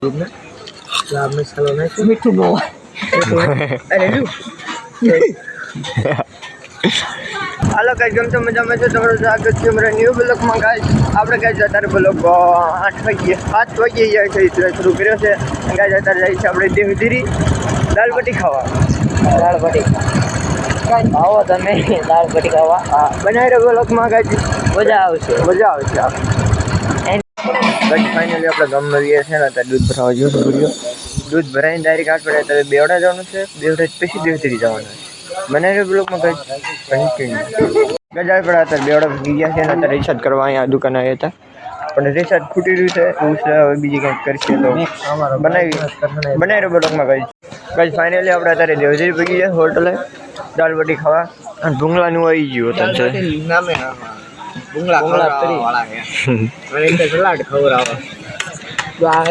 લાભ મસાલો નાખ્યો મીઠું બહુ અરે લ્યુ હાલો ગાઈસ કેમ છો મજામાં છો તમારું સ્વાગત છે અમારા ન્યૂ બ્લોગમાં ગાઈસ આપણે ગાઈસ અત્યારે બ્લોગ 8 વાગે જાય છે શરૂ કર્યો છે ગાઈસ અત્યારે જાય છે આપણે દેવધીરી દાળ ભટ્ટી ખાવા આવો તમે દાળ ભટ્ટી ખાવા હા બનાવી રહ્યો બ્લોગમાં ગાઈસ મજા આવશે ગાઈસ ફાઇનલી આપણે ગામમાં આવીએ છીએ ને અત્યારે દૂધ ભરાવા ગયો દૂધ ભરાઈને ડાયરેક્ટ આપણે અત્યારે બેવડા જવાનું છે બેવડા પછી દેવધીરી જવાનું છે બનાવી બ્લોગમાં કઈ કન્ટિન્યુ ગજા પડ્યા હતા બેવડા ભૂગી ગયા છે ને અત્યારે રિચાર્જ કરવા અહીંયા દુકાન આવ્યા હતા પણ રિચાર્જ ખૂટી રહ્યું છે એવું છે હવે બીજી કંઈક કરશે તો બનાવી બ્લોગમાં કઈ ફાઇનલી આપણે અત્યારે દેવધીરી ભૂગી ગયા હોટલે દાળ ભટ્ટી ખાવા અને ભૂંગળાનું આવી ગયું હતું છે ભૂંગળા સલાડ ખવડાવો તો આ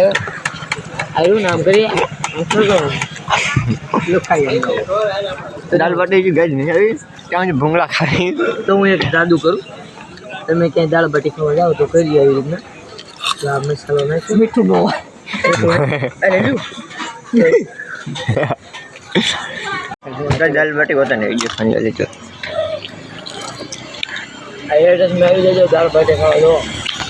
આવ્યું નામ કરીએ દાળ ભટ્ટી ગઈ નહીં આવી ત્યાં ભૂંગળા ખાઈ તો હું એક જાદુ કરું તમે ક્યાંય દાળ ભટ્ટી ખાવા જાઓ તો કરી આવી રીતના લાભ મસાલો નાખ્યો મીઠું બહુ અરે લ્યુ દાળ ભટ્ટી હોતા ને આવી ગયો ફાઇનલી તો એડ્રેસમાં આવી જજો દાળ ભટ્ટી ખાવા જો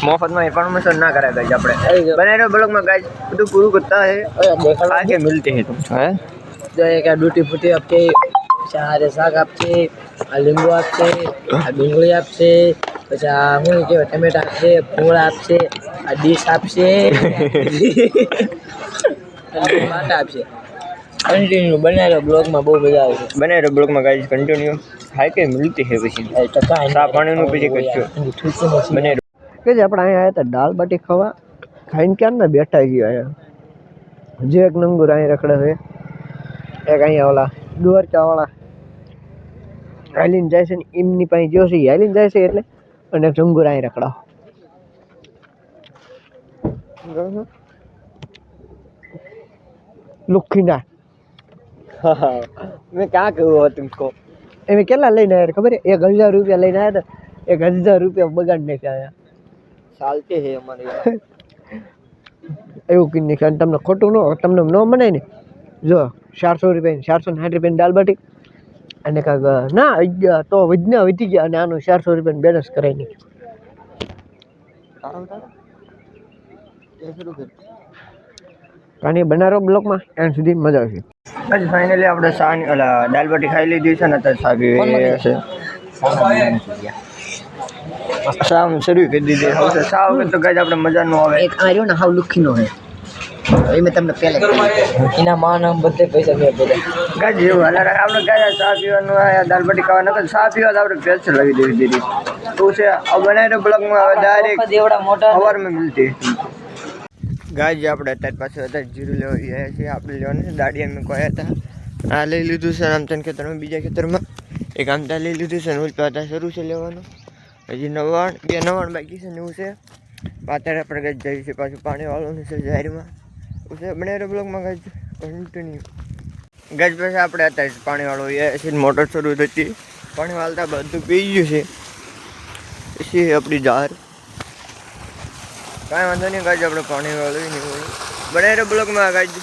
મફતમાં ઇન્ફોર્મેશન ના કરાય ગાઈસ આપણે બનાવ્યો બ્લોગમાં ગાઈસ બધું પૂરું કરતા है आगे मिलते हैं तुम है जो एक ડૂટી ફૂટી આપશે ચારે શાક આપશે આ લીંબુ આપશે આ ડુંગળી આપશે પછી આ શું કહેવાય ટમેટા આપશે ભૂંગળા આપશે આ ડીશ આપશે બાટા આપશે કન્ટિન્યુ બનાવ્યો બ્લોગમાં બહુ મજા આવે છે બનાવ્યો બ્લોગમાં ગાઈસ કન્ટિન્યુ હાઈ કે મિલતી है પછી ચા પાણીનું પછી કશું બનાવ્યો કે જે આપણે અહીંયા આવ્યા હતા દાળ બાટી ખાવા ખાઈને ક્યાં ને બેઠા ગયા અહીંયા જે એક નંગુર અહીં રખડે છે એક અહીંયા ઓલા દ્વારકાવાળા હાલીને જાય છે ને એમની પાસે જો છે હાલીને જાય છે એટલે અને એક નંગુર અહીં રખડાવ લુખીના મેં ક્યાં કહ્યું હતું તુમકો એમ કેટલા લઈને આવ્યા ખબર है 1000 રૂપિયા લઈને આવ્યા હતા 1000 રૂપિયા બગાડ નાખ્યા અહીંયા ચાલते है हमारे એવું કઈ નહીં તમને ખોટું તમને ન મનાય ને જો 400 રૂપિયા 460 રૂપિયાની દાળ બાટી અને કાંક ના તો વધી ગયા અને આનું 400 રૂપિયાનું બેલેન્સ કરાવી નાખ્યું કાની બનારો બ્લોકમાં એન્ડ સુધી મજા આવશે આજ ફાઇનલી આપણે દાળ બાટી ખાઈ લીધી છે ને અત્યારે સાબી છે શામ શરૂ કરી દીધી હવે સાવ તો ગાજ આપણે મજા ન આવે એક આ રહ્યો ને હાવ લુખીનો હે એ મેં તમને પહેલા એના માં નામ બધે પૈસા મેં બધા ગાજ જેવું હાલ આપણે ગાજ ચા પીવાનું આયા દાળ બાટી ખાવા નકર ચા પીવા તો આપણે પેચ લગી દેવી દીધી તો છે આ બનાવેલો બ્લોગમાં હવે ડાયરેક્ટ દેવડા મોટા સવારમાં મિલતી ગાજ આપણે અત્યારે પાછું અત્યારે જીરું લેવા આવ્યા છીએ આપણે લેવાનું છે દાડી અમે કહ્યા હતા આ લઈ લીધું છે આમ તને ખેતરમાં બીજા ખેતરમાં એક આમ ત્યાં લઈ લીધું છે ને ઉલપાતા શરૂ છે લેવાનું હજી 99 બાકી છે ને એવું છે અત્યારે આપણે ગજ જઈએ છીએ પાછું પાણી વાળવાનું છે જાહેરમાં છે બનાવેલો બ્લોગમાં ગજ કન્ટિન્યુ ગજ પછી આપણે અત્યારે પાણી વાળો એ છે મોટર શરૂ થતી પાણી વાળતા બધું પી ગયું છે પછી આપણી જાર કાંઈ વાંધો નહીં ગજ આપણે પાણી વાળવી નહીં બનાવેલો બ્લોગમાં ગજ